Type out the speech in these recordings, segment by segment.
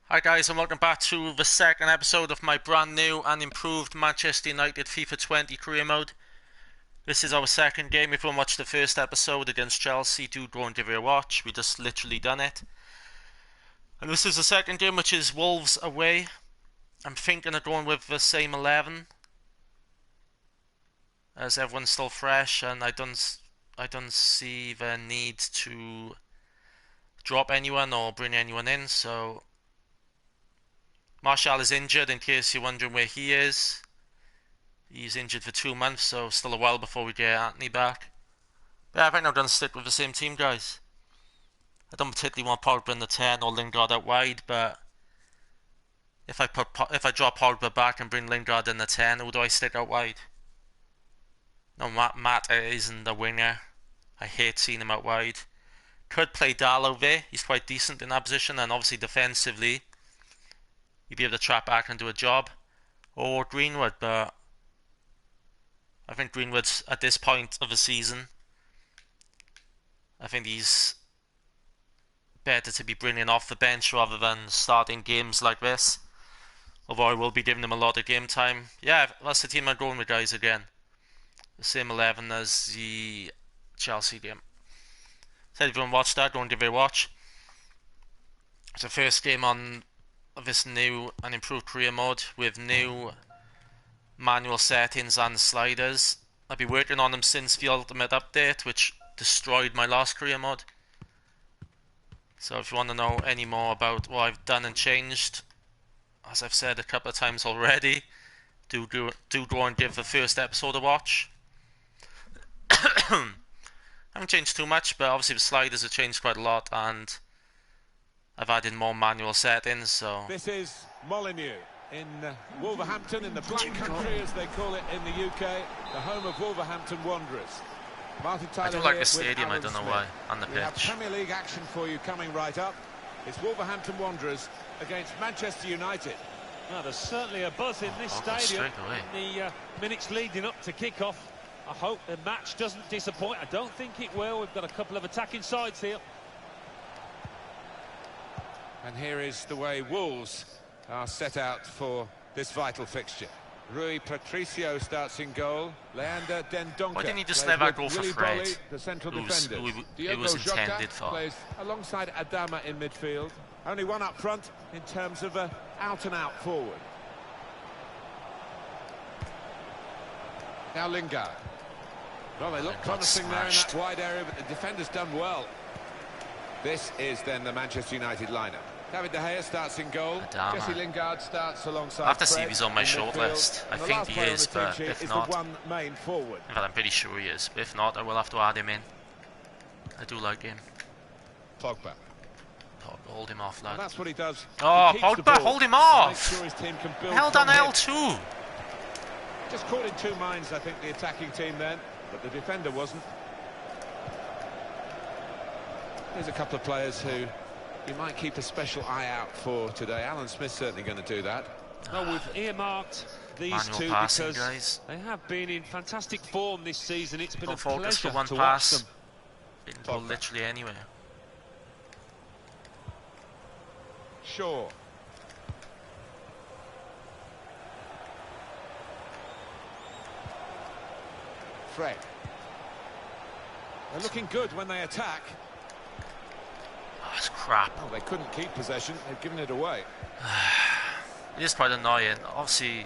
Hi guys, and welcome back to the second episode of my brand new and improved Manchester United FIFA 20 career mode. This is our second game. If you watched the first episode against Chelsea, do go and give it a watch. We just literally done it. And this is the second game, which is Wolves away. I'm thinking of going with the same 11, as everyone's still fresh, and I don't see the need to drop anyone or bring anyone in. So Martial is injured, in case you're wondering where he is. He's injured for 2 months, so still a while before we get Anthony back. But yeah, I think I'm going to stick with the same team, guys. I don't particularly want Pogba in the 10 or Lingard out wide, but if I drop Pogba back and bring Lingard in the 10, who do I stick out wide? No, Matt isn't the winger. I hate seeing him out wide. Could play Ighalo there. He's quite decent in that position, and obviously defensively you'd be able to trap back and do a job. Or Greenwood, but I think Greenwood's at this point of the season, I think he's better to be bringing off the bench rather than starting games like this. Although I will be giving him a lot of game time. Yeah, that's the team I'm going with, guys, again. The same 11 as the Chelsea game. So if you haven't watched that, go and give it a watch. It's the first game on this new and improved career mode with new manual settings and sliders. I've been working on them since the Ultimate Update, which destroyed my last career mode. So if you want to know any more about what I've done and changed, as I've said a couple of times already, do go and give the first episode a watch. I haven't changed too much, but obviously the sliders have changed quite a lot, and I've added more manual settings. So this is Molineux in Wolverhampton, in the Black Country as they call it in the UK, the home of Wolverhampton Wanderers. Martin Tyler, I do like the stadium, I don't know why, and the pitch. We have Premier League action for you coming right up. It's Wolverhampton Wanderers against Manchester United. Well, there's certainly a buzz in this stadium in the minutes leading up to kick-off. I hope the match doesn't disappoint. I don't think it will. We've got a couple of attacking sides here. And here is the way Wolves are set out for this vital fixture. Rui Patricio starts in goal. Leander Dendoncker. Why didn't he just let that go for Fred? Bolly, the central defender. It was intended for. Plays alongside Adama in midfield. Only one up front in terms of a out-and-out forward. Now Lingard. Well, they look promising there in that wide area, but the defender's done well. This is then the Manchester United lineup. David De Gea starts in goal. Adama. Jesse Lingard starts alongside. I have to see if he's on my shortlist. I think he is, but if not, one main forward. In fact, I'm pretty sure he is. But if not, I will have to add him in. I do like him. Pogba. Hold him off, lad. Well, that's what he does. Oh, Pogba, hold him off! Sure his team can build held on L2. Just caught in two minds, I think, the attacking team then, but the defender wasn't. There's a couple of players who you might keep a special eye out for today. Alan Smith's certainly going to do that. Well, we've earmarked these Manual two passing, because guys. they have been in fantastic form this season. It's been Don't a focus pleasure for one to pass. watch them. It can go literally anywhere. Shaw. Fred. They're looking good when they attack. Oh, it's crap. Oh, they couldn't keep possession. They've given it away. It is quite annoying. Obviously,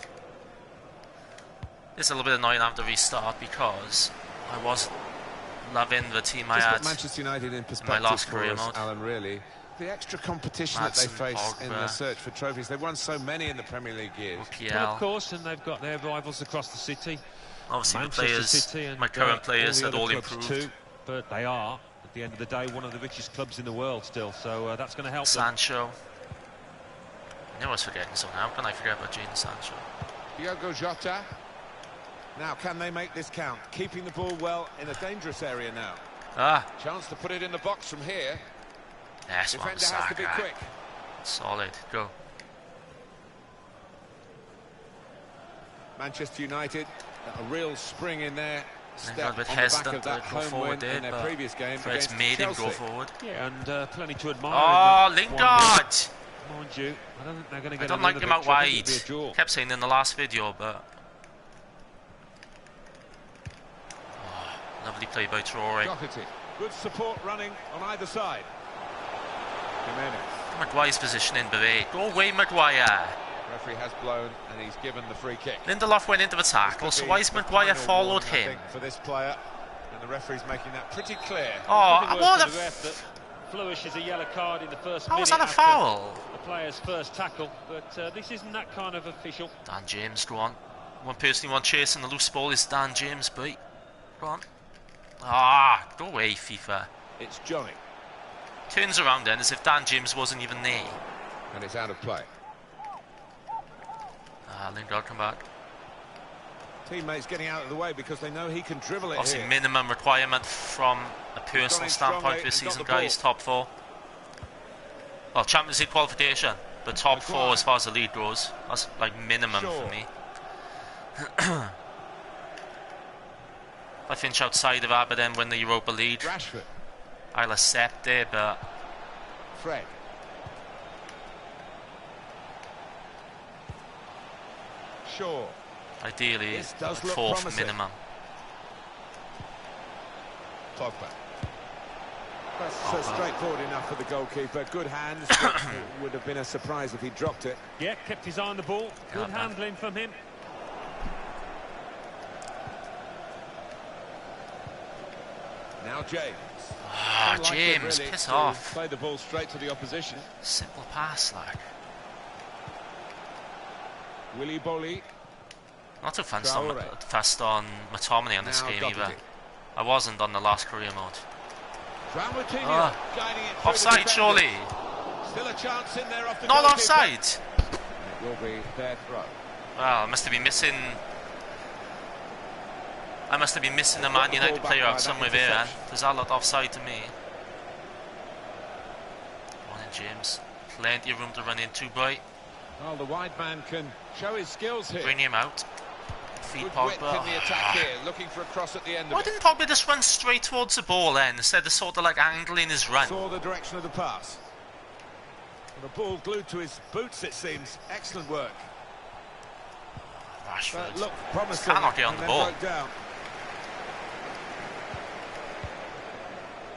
it's a little bit annoying to have to restart because I was loving the team I had Manchester United in my last career mode. Alan, really. The extra competition that they face in the search for trophies. They've won so many in the Premier League years. Well, of course, and they've got their rivals across the city. Obviously, Manchester the players, City and my current players, had all improved improved. Too, but they are, at the end of the day, one of the richest clubs in the world still. So that's going to help Sancho. I knew I was forgetting something. How can I forget about Jadon Sancho? Diogo Jota. Now, can they make this count? Keeping the ball well in a dangerous area now. Chance to put it in the box from here. Yes, defender has to be quick. Solid, go. Manchester United, a real spring in there. Step on the back of that home win in their previous game. Fred's made him go forward. Yeah, and plenty to admire. Oh, Lingard! Mind you, I don't think they're going to I get don't like him out wide. Kept saying in the last video, but lovely play by Traore. Good support running on either side. Jimenez. Maguire's positioning, Beret. Go away, Maguire. Referee has blown and he's given the free kick. Lindelof went into the tackle, so why has Maguire followed him? For this player, and the referee's making that pretty clear. Oh, what a... Flourish is a yellow card in the first How minute. was that a foul? The player's first tackle, but this isn't that kind of official. Dan James, go on. One person you want chasing the loose ball is Dan James, boy. Go on. Ah, go away, FIFA. It's Johnny. Turns around then as if Dan James wasn't even there. And it's out of play. Lingard come back. Teammates getting out of the way because they know he can dribble it. Obviously, here. minimum requirement from a personal standpoint this season, guys. Top 4. Well, Champions League qualification, but top 4 as far as the league goes. That's like minimum for me. If I finish outside of that, but then win the Europa League, Rashford. I'll accept it, but... Fred. Shaw. Ideally, This does look 4th promising. minimum. Pogba. That's straightforward enough for the goalkeeper. Good hands. It would have been a surprise if he dropped it. Yeah, kept his eye on the ball. Good handling from him. Now James. Ah, James, really, piss off. Play the ball straight to the opposition. Simple pass, like. Willy Bolly. Not too fast on McTominay on this game either. I wasn't on the last career mode. Offside, surely. Still a chance in there off the Not goalkeeper. offside. It will be their throw. Well, I must have been missing a Man United player out somewhere there. Does that look offside to me? Come on in, James. Plenty of room to run into, boy. Well, the wide man can show his skills here. Bring him out. Feed Good Pogba. width in the attack here, looking for a cross at the end Why of it. didn't Pogba just run straight towards the ball then, instead of sort of like angling his run? Saw the direction of the pass. The ball glued to his boots, it seems. Excellent work. Rashford. Look promising. Cannot get on the ball. Down.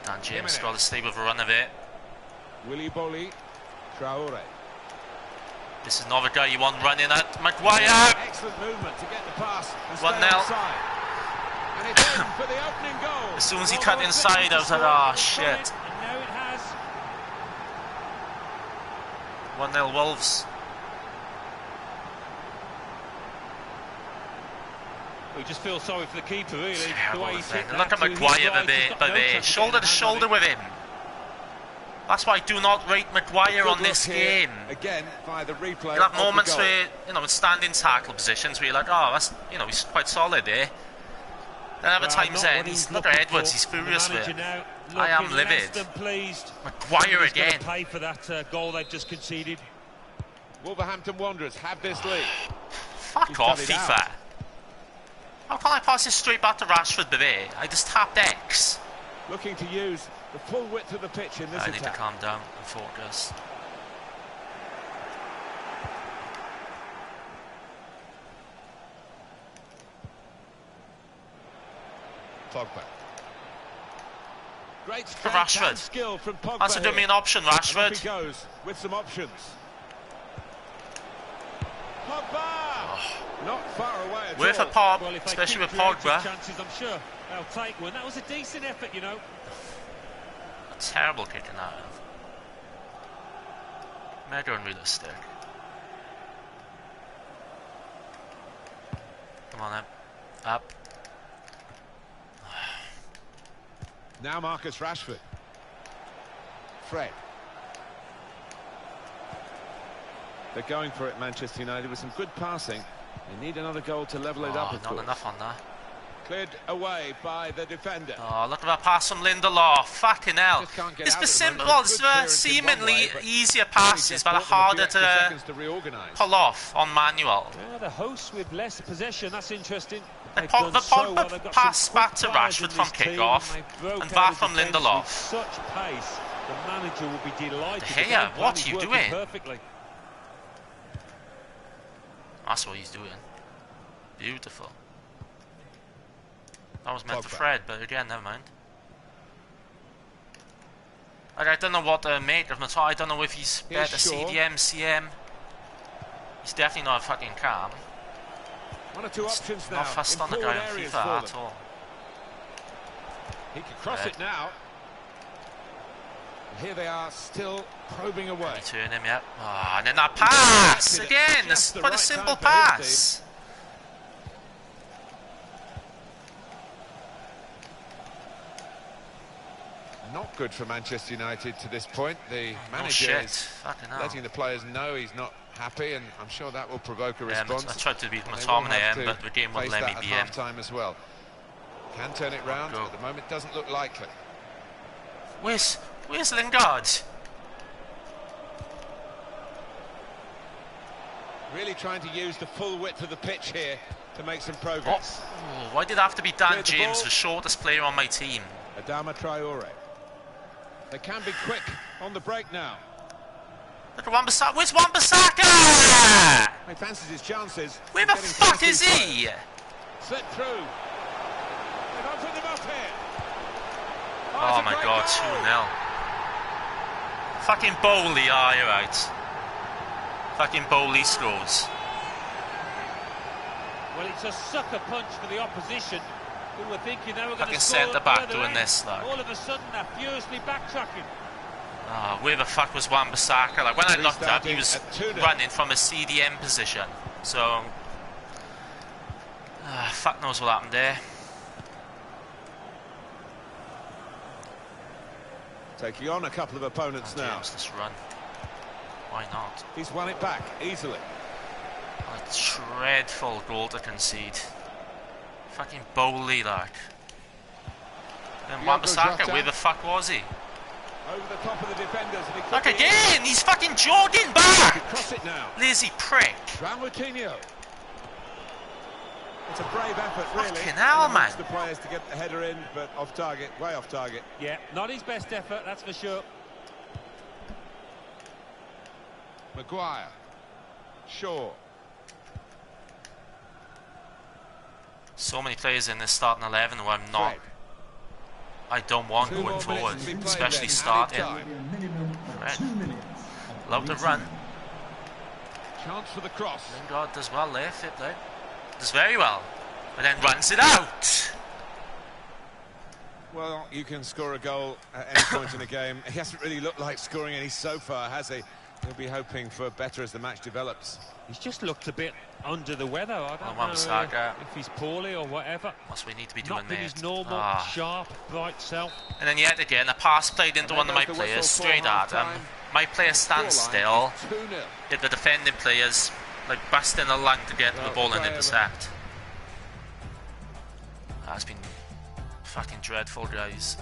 Dan James got to stay with a run of it. Willy Bolly. Traore. This is another guy you want running at Maguire. Excellent movement to get the pass. 1-0. And it's in for the opening goal. As soon as he cut inside, I was like, oh shit. And now it has. 1-0 Wolves. We just feel sorry for the keeper, really. The way he took that Look at to his Maguire right, he's got no there, chance of shoulder to getting a hand shoulder on with him. That's why I do not rate Maguire on this game. Again, via the replay. You'll have moments where, you know, in standing tackle positions where you're like, oh, that's, you know, he's quite solid there. Then other times then, look at Edwards, he's furious with it. I am livid. Maguire again. Pay for that goal they've just conceded. Wolverhampton Wanderers have this lead. Fuck off, FIFA. How can I pass this straight back to Rashford there? I just tapped X. Looking to use the full width of the pitch in this attack. I need to calm down and focus. Pogba. Great Rashford. and skill from Pogba. That's to do me an option, Rashford. He goes with some options. Pogba. Oh. Not far away at Worth all. a pop, Well, especially with Pogba. Chances, I'm sure they'll take one. That was a decent effort, you know. A terrible kick in that. Mega unrealistic. Come on then. Up. Now Marcus Rashford. Fred. They're going for it, Manchester United, with some good passing. They need another goal to level it up, of course. Not enough on that. Cleared away by the defender. Oh, look at that pass from Lindelof. Fucking hell. It's the seemingly easier passes, but are harder to pull off on manual. Yeah, the hosts with less possession, that's interesting. The Pogba pass back to Rashford from kick-off, and that from Lindelof. Such pace. The manager will be delighted. De Gea, what are you doing? Perfectly. That's what he's doing. Beautiful. That was meant for Pogba. Fred, but again, never mind. Like, I don't know what to make of him at all. I don't know if he's better CDM, CM. He's definitely not fucking calm. One or two options now. Not fast on the guy on FIFA at all. He can cross it now. And here they are, still probing away. Can you turn him, yeah. Oh, and then that pass! Again, that's quite a simple pass. Not good for Manchester United to this point. The manager is letting the players know he's not happy, and I'm sure that will provoke a response. I tried to beat McTominay, but the game wouldn't let me be in. Time as well. Can turn it round, but at the moment doesn't look likely. Where's Lingard? Really trying to use the full width of the pitch here to make some progress. Oh, why did it have to be Dan James, the shortest player on my team? Adama Traore. They can be quick on the break now. Look at Wan-Bissaka. Where's Wan-Bissaka? He fancies his chances. Where the fuck is he? Slip through. They don't put them up here. Oh my god, 2-0. Fucking Bowley, you're right. Fucking Bowley scores. Well, it's a sucker punch for the opposition, who were thinking they were going to score. Fucking centre-back doing this, like. All of a sudden, they're furiously backtracking. Oh, where the fuck was Wan-Bissaka? Like, when I looked up, he was running from a CDM position. So, fuck knows what happened there. Taking on a couple of opponents now. James, this run. Why not? He's won it back easily. A dreadful goal to concede. Fucking Bowley, like. Then Wan-Bissaka, where the fuck was he? Over the top of the defenders. And Look again! He's fucking jogging back! Cross it now. Lazy prick. Coutinho. It's a brave effort, really. Fucking hell, man. The players to get the header in, but off target, way off target. Yeah, not his best effort, that's for sure. Maguire. Shaw. So many players in this starting 11 who I'm not. I don't want going forward, especially starting. Right. Allowed to run. Chance for the cross. Lingard does well there, fit there. Does very well, but then runs it out. Well, you can score a goal at any point in a game. He hasn't really looked like scoring any so far, has he? He'll be hoping for better as the match develops. He's just looked a bit under the weather. I don't know if he's poorly or whatever. That's what we need to be doing Not there. his normal, sharp, bright self. And then yet again, a pass played into one of my players, straight at him. My player stands still. Yet the defending players like busting a lung to get to the ball and intercept. That's been fucking dreadful, guys.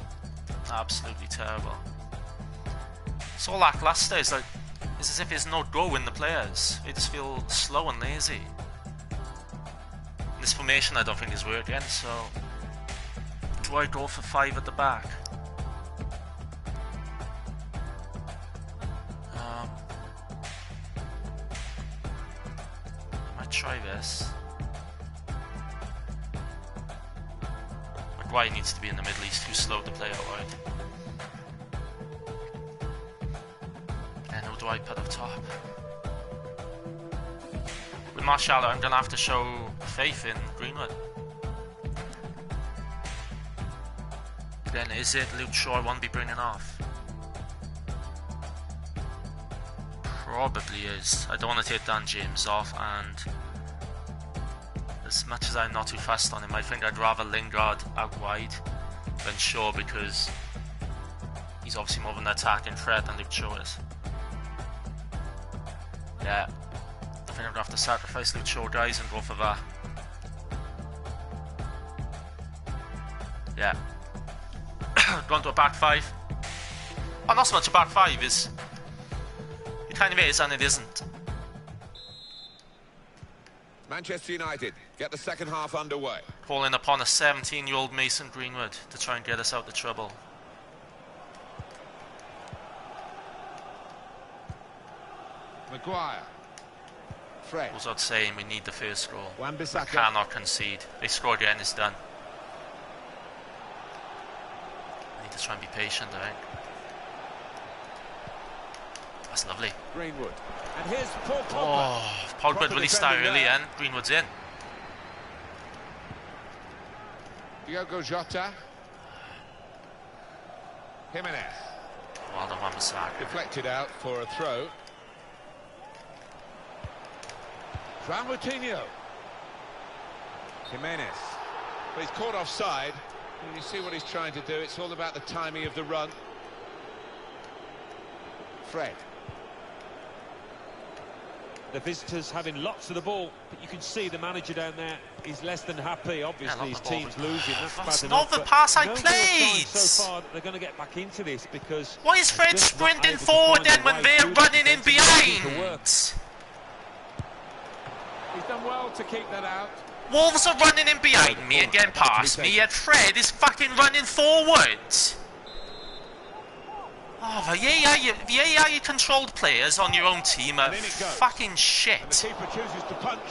Absolutely terrible. It's all lackluster. It's like it's as if there's no go in the players. They just feel slow and lazy. This formation I don't think is working, so do I go for 5 at the back? I might try this. Maguire needs to be in the middle, he's too slow to play out wide. And who do I put up top? With Martial, I'm going to have to show faith in Greenwood. Then is it Luke Shaw I want to be bringing off? Probably is. I don't want to take Dan James off, and as much as I'm not too fast on him, I think I'd rather Lingard out wide than Shaw, because he's obviously more of an attacking threat than Luke Shaw is. Yeah, I think I'm going to have to sacrifice Luke Shaw, guys, and go for that. Yeah. Going to a back 5. Oh, not so much a back 5 is. It kind of is and it isn't. Manchester United get the second half underway. Calling upon a 17-year-old Mason Greenwood to try and get us out of trouble. Maguire. Fred. Goes out saying we need the first goal. We Wan-Bissaka. cannot concede. They score again, it's done. I need to try and be patient, I think. That's lovely. Greenwood. And here's Paul Pogba. Oh, Pogba really started early and Greenwood's in. Diogo Jota. Jimenez. Well done, Wan-Bissaka. Deflected out for a throw. João Moutinho. Jimenez. But he's caught offside. And you see what he's trying to do. It's all about the timing of the run. Fred. The visitors having lots of the ball, but you can see the manager down there is less than happy. Obviously, his team's losing. That's not the pass I played. So far, they're going to get back into this because. Why is Fred sprinting forward then when they're running in behind? He's done well to keep that out. Wolves are running in behind me and getting past me, yet Fred is fucking running forward. Oh, the AI controlled players on your own team are fucking shit. And the keeper chooses to punch.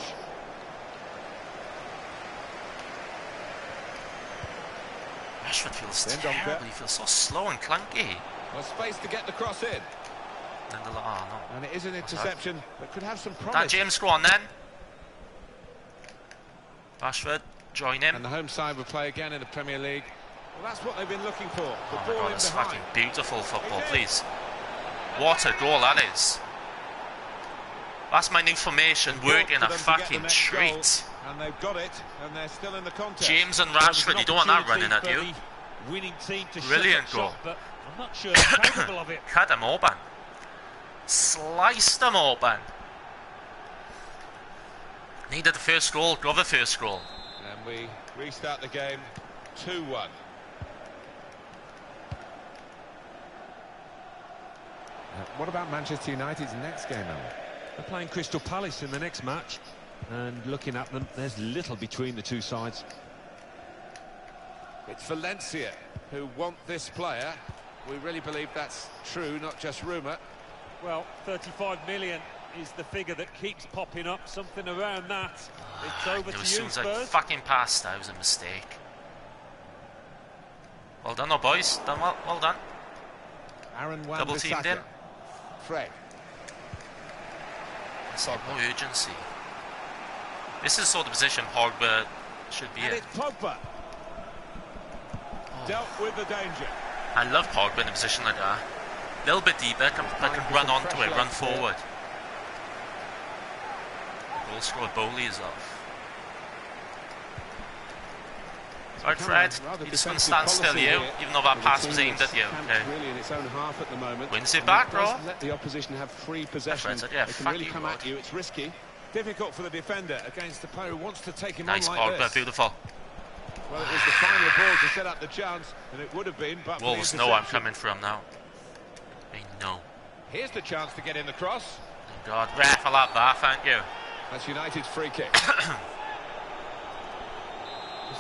Rashford feels terrible. He feels so slow and clunky. Well, space to get the cross in. And no. And it is an interception that could have some promise. Dan James, go on then. Rashford, join him. And the home side will play again in the Premier League. Well, that's what they've been looking for. The Oh ball my god, in that's behind. fucking beautiful football, please. What a goal that is. That's my new formation, working a fucking treat. And they've got it, and they're still in the contest. James and Rashford, you don't want that running at you. Winning team to Brilliant goal. shot, but I'm not sure they're capable of it. Cut them open. Sliced them open. Needed the first goal, got the first goal. And we restart the game 2-1. What about Manchester United's next game, Alan? They're playing Crystal Palace in the next match, and looking at them, there's little between the two sides. It's Valencia who want this player. We really believe that's true, not just rumour. Well, 35 million is the figure that keeps popping up, something around that. It's over to you, As soon as I Spurs. fucking passed, that was a mistake. Well done, boys. Done well. Well done. Aaron Double teamed Wan-Bissaka. him. Fred. It's like more urgency. This is the sort of position Pogba should be And in. it's Pogba. Dealt with the danger. I love Pogba in a position like that. A little bit deeper, can run onto it, run forward. Goal scored, Bowley is off. Right, Fred, you're just going to stand still, you, even though that pass was aimed at you. Okay. Really in its own half at the moment. Wins it back, bro. Let the opposition have free possession. Yeah, they can really come at you. It's risky. Difficult for the defender against the player who wants to take him Nice on like Pogba, this. beautiful. Well, it was the final ball to set up the chance, and it would have been, but for the Wolves know I'm interception. coming from now. They know. Here's the chance to get in the cross. Thank God. Ref, I'll have that, thank you. That's United's free kick. There's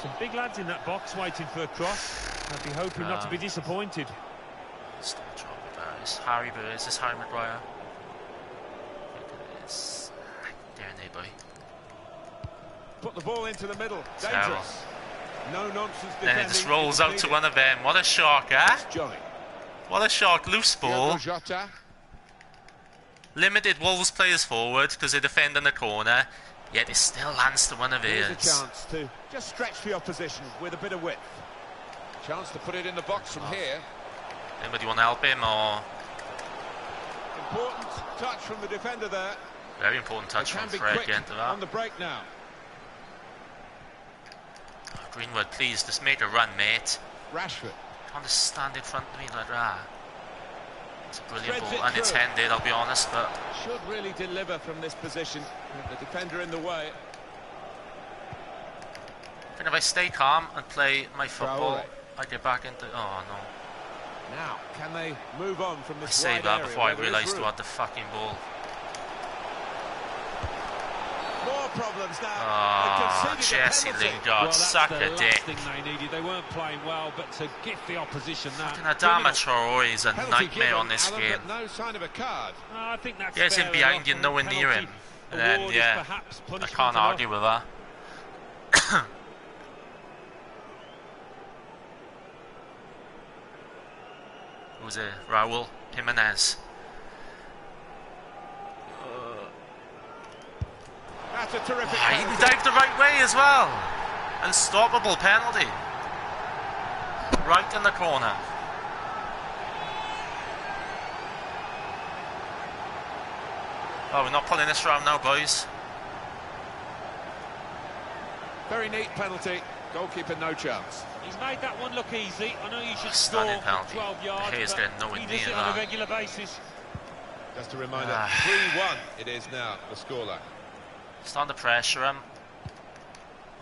some big lads in that box waiting for a cross. I'd be hoping not to be disappointed. Still in trouble with that. Is Harry Burr, is this Harry Maguire? I think it is. There they boy. Put the ball into the middle. Terrible. Dangerous. No nonsense defending. Then it just rolls out to one of them. What a shark, eh? Johnny. What a shark. Loose ball. Diogo Jota. Limited Wolves players forward because they defend in the corner. Yet it still lands to one of Here's a theirs. chance to just stretch the opposition with a bit of width. Chance to put it in the box from here. Anybody want to help him or? Important touch from the defender there. Very important touch They from can be Fred quick getting to that. on the break now. Oh, Greenwood, please, just make a run, mate. Rashford. Can't just stand in front of me like that. It's a brilliant Spreads ball, it and it's through. ended, I'll be honest, but Should really deliver from this position. The defender in the way. I think if I stay calm and play my football, Traore. I get back into. Oh no! Now, can they move on from I this say wide that area before I where there is realised who room? had the fucking ball. More problems now. Oh, Jesse Lingard, suck a dick. Thing they needed. They weren't playing well, but to give the opposition that. Adama Traore is a nightmare on this game. No sign of a card. I think that's Gets him behind you, nowhere near him. And then, yeah, I can't argue with that. Who's it? Raul Jimenez. That's a terrific He dived the right way as well. Unstoppable penalty. Right in the corner. Oh, we're not pulling this round now, boys. Very neat penalty. Goalkeeper, no chance. He's made that one look easy. I know you should Stunning score penalty. 12 yards, Hayes but getting nowhere he near does it that. on a regular basis. Just a reminder, 3-1 it is now, the scoreline. Starting to pressure him.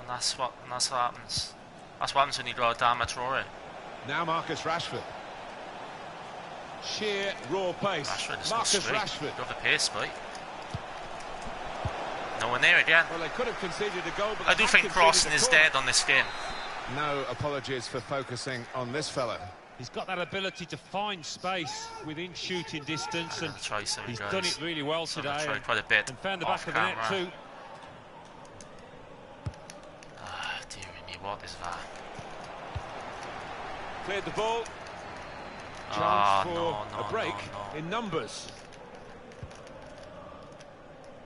And that's what happens. That's what happens when you go Adama Traore. Now Marcus Rashford. Sheer raw pace. Rashford is Marcus straight. Rashford. Got the pace, mate. No one there again. Well, they could have conceded a goal, but I do think crossing is dead on this game. No apologies for focusing on this fella. He's got that ability to find space within shooting distance, and he's guys. done it really well today. Tried quite a bit and found the off back of the net camera. too. Ah, dear me, what is that? Cleared the ball. Ah, Chance for a break in numbers.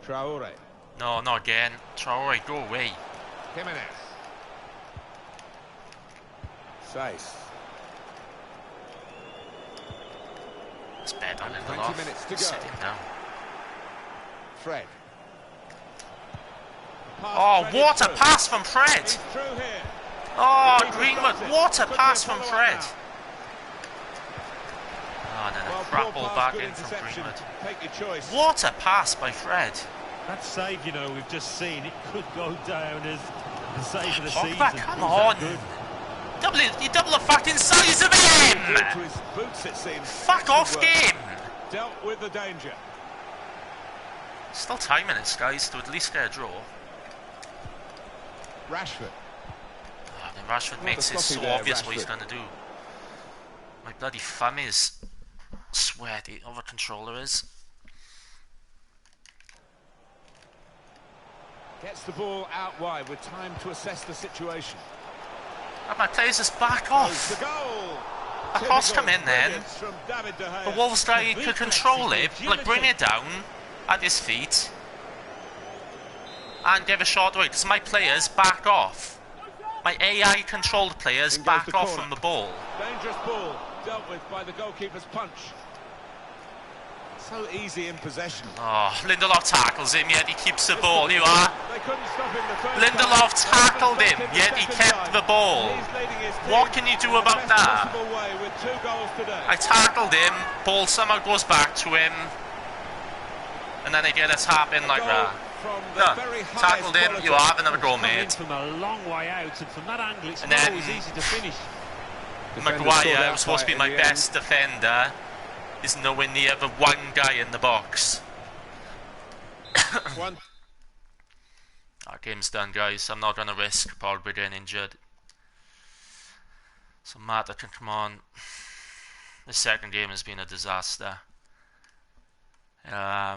Traore. No, not again. Traore, go away. Jimenez. Sace. It's bad on it. 20 minutes to go. Sit him down. Fred. Oh, what a pass from Fred! He's through here. Oh, Greenwood, what a pass from Fred! Oh, and then a crap ball back in from Greenwood. Take your choice. What a pass by Fred! That save, you know, we've just seen, it could go down as the save of the season. Pogba, come on! You double the fucking size of him! To his boots, it seems. Fuck off, game! Dealt with the danger. Still time in it, guys, to at least get a draw. Rashford. Oh, then Rashford makes it so obvious what he's going to do. My bloody thumb is sweaty. Other controller is. Gets the ball out wide with time to assess the situation. And my players just back off. The goal. A cross come in then. The Wolves guy could control it, like bring it down at his feet and give a shot away, because my players back off. My AI controlled players back off from the ball. Dangerous ball dealt with by the goalkeeper's punch. So easy in possession. Oh, Lindelof tackles him, yet he keeps the ball. You are. They couldn't stop him the first Lindelof time. tackled him, yet he kept the ball. What can you do about that? With 2 goals today. I tackled him, ball somehow goes back to him, and then I get a tap in like that. No, tackled him, you have another goal made. From a long way out, and from that angle, it's And not then always easy to finish. Maguire, who's supposed to be my best defender, is nowhere near the one guy in the box. Our game's done, guys. I'm not going to risk Pogba getting injured. So Mata can come on. The second game has been a disaster. I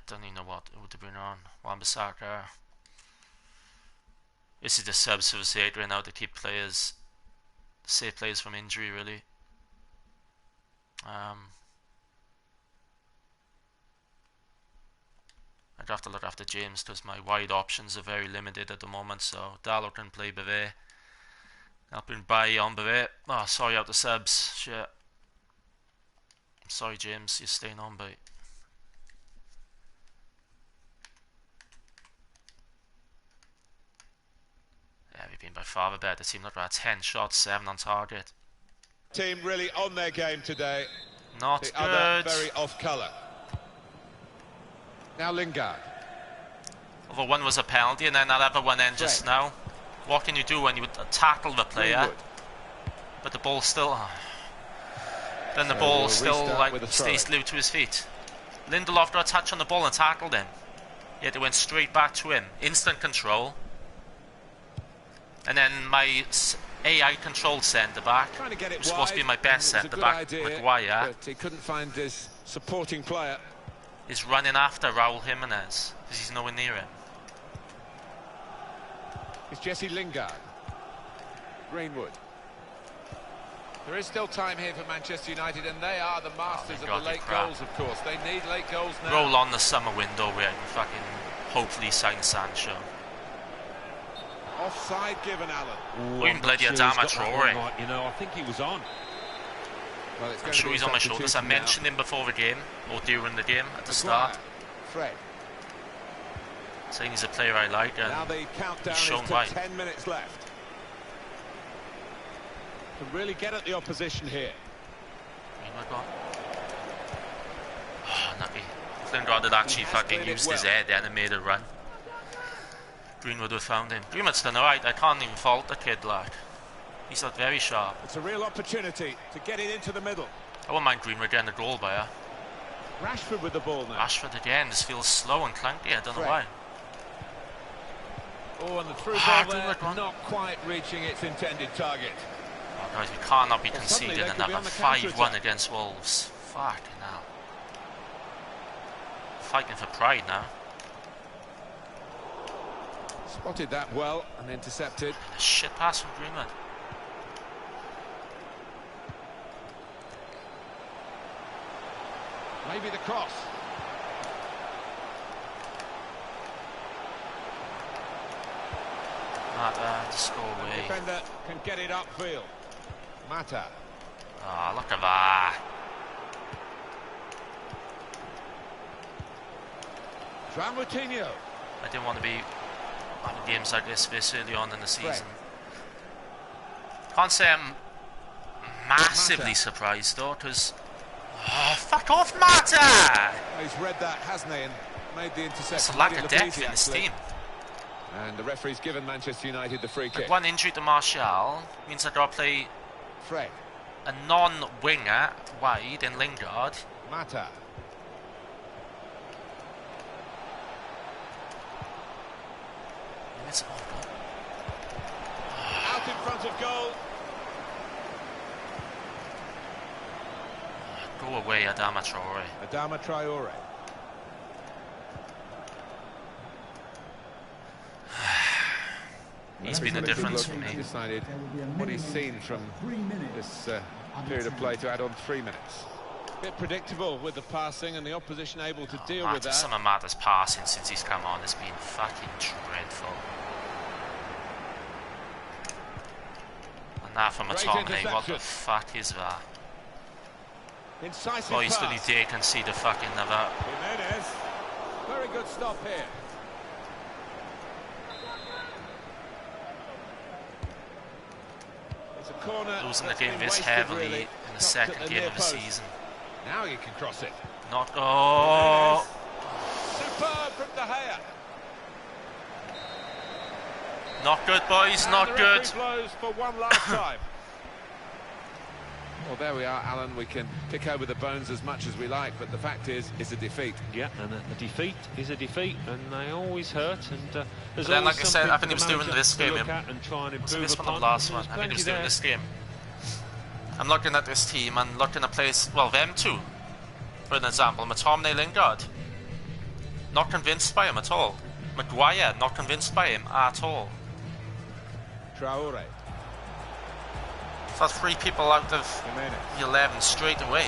don't even know what would have been on. Wan-Bissaka. This is the subs for the sake right now to keep players, save players from injury, really. I'd have to look after James because my wide options are very limited at the moment. So Ighalo can play Bavay. I'll bring Bailly on Bavay. Oh, sorry out the subs. Shit. I'm sorry, James. You're staying on, but. Yeah, we've been by far the better team. Look at that, 10 shots, 7 on target. Team really on their game today. Not the good. Other very off colour. Now Lingard. Although one was a penalty, and then that other one in just now. What can you do when you tackle the player, but the ball still... Then the ball still like stays glued to his feet. Lindelof got a touch on the ball and tackled him. Yet it went straight back to him. Instant control. And then my AI controlled centre back, who's supposed to be my best centre back, Maguire, but he couldn't find his supporting player. Is running after Raul Jimenez because he's nowhere near him. It's Jesse Lingard. Greenwood. There is still time here for Manchester United, and they are the masters of the late goals, of course. They need late goals now. Roll on the summer window where I can fucking hopefully sign Sancho. Offside given, Alan. Even bloody Adama Traore. You know, I think he was on. Well, it's I'm sure he's on my shoulders. I mentioned him before the game, or during the game, at the start. Fred. Saying he's a player I like, and now the countdown he's shown is to why. 10 minutes left. Can really get at the opposition here. Oh, lucky. Lingard had actually fucking used his head then and made a run. Greenwood would have found him. Greenwood's done alright. I can't even fault the kid, like. He's not very sharp. It's a real opportunity to get it into the middle. I wouldn't mind Greenwood getting a goal by her. Rashford with the ball now. Rashford again just feels slow and clunky. I don't know why. Oh, and the through ball there, not quite reaching its intended target. Oh, guys, we cannot be conceding another 5-1 against Wolves. Fucking hell. Fighting for pride now. Spotted that well and intercepted. A shit pass from Greenwood. Maybe the cross. Mata to score away. Defender can get it upfield. Mata. Ah, look at that. João Moutinho. I didn't want to be having games like this early on in the season. Can't say I'm massively surprised though, because fuck off, Mata! He's read that, hasn't he, and made the interception. It's a lack of depth in this team. And the referee's given Manchester United the free kick. Like one injury to Martial means I got to play Fred. a non-winger wide in Lingard. Mata. Out in front of goal. Go away, Adama Traore. Adama Traore. He's been the difference for me. Decided what he's seen from this period of play to add on 3 minutes. Bit predictable with the passing and the opposition able to deal with that. Some of Mata's passing since he's come on has been fucking dreadful. And that from McTominay, what the fuck is that? Incisive Boys, pass. did he concede a fucking another? Jimenez. Very good stop here. It's a corner. Losing the game this heavily in the second game of the season. Now you can cross it. Not oh. Superb from De Gea. Not good, boys. And not good. Blows for one last time. Well, there we are, Alan. We can pick over the bones as much as we like, but the fact is, it's a defeat. Yeah, and a defeat is a defeat, and they always hurt. And there's then, always like I said, I think he he was doing this game. And try and improve this one or upon. the last one? I think he was doing this game. I'm looking at this team and looking at place. Well, them two, for an example, McTominay, Lingard. Not convinced by him at all. Maguire, not convinced by him at all. Traore. So that's 3 people out of the 11 straight away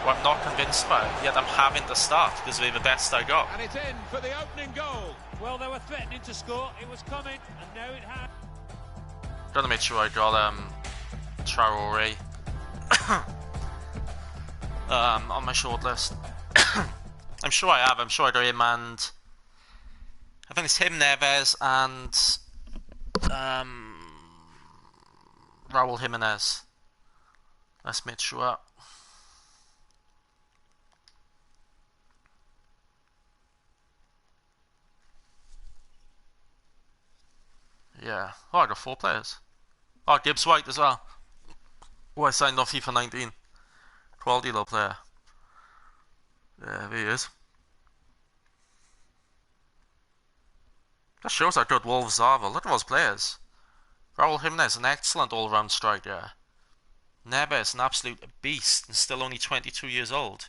who I'm not convinced by, yet I'm having to start because they're the best I got. And it's in for the opening goal. Well, they were threatening to score. It was coming, and now it had. Gotta make sure I got Traore on my shortlist. I'm sure I have. I'm sure I got him, and I think it's him, Neves, and Raul Jimenez. Let's make sure. Yeah. Oh, I got 4 players. Oh, Gibbs White as well. Oh, I signed off FIFA 19. Quality little player. Yeah, there he is. That shows how good Wolves are, though. Look at those players. Raul Jimenez, an excellent all-round striker. Neves, an absolute beast, and still only 22 years old.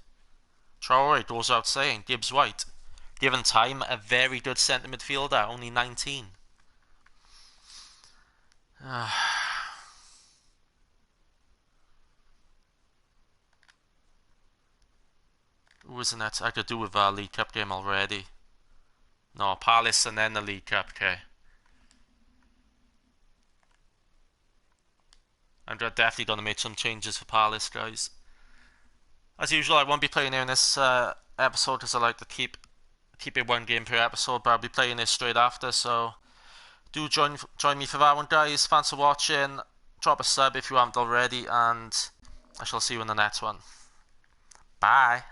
Traore goes out saying, Gibbs White, given time, a very good centre midfielder, only 19. Who was in that? I could do with our League Cup game already. No, Palace and then the League Cup, okay. I'm definitely going to make some changes for Palace, guys. As usual, I won't be playing here in this episode because I like to keep it one game per episode, but I'll be playing this straight after, so do join me for that one, guys. Thanks for watching. Drop a sub if you haven't already, and I shall see you in the next one. Bye.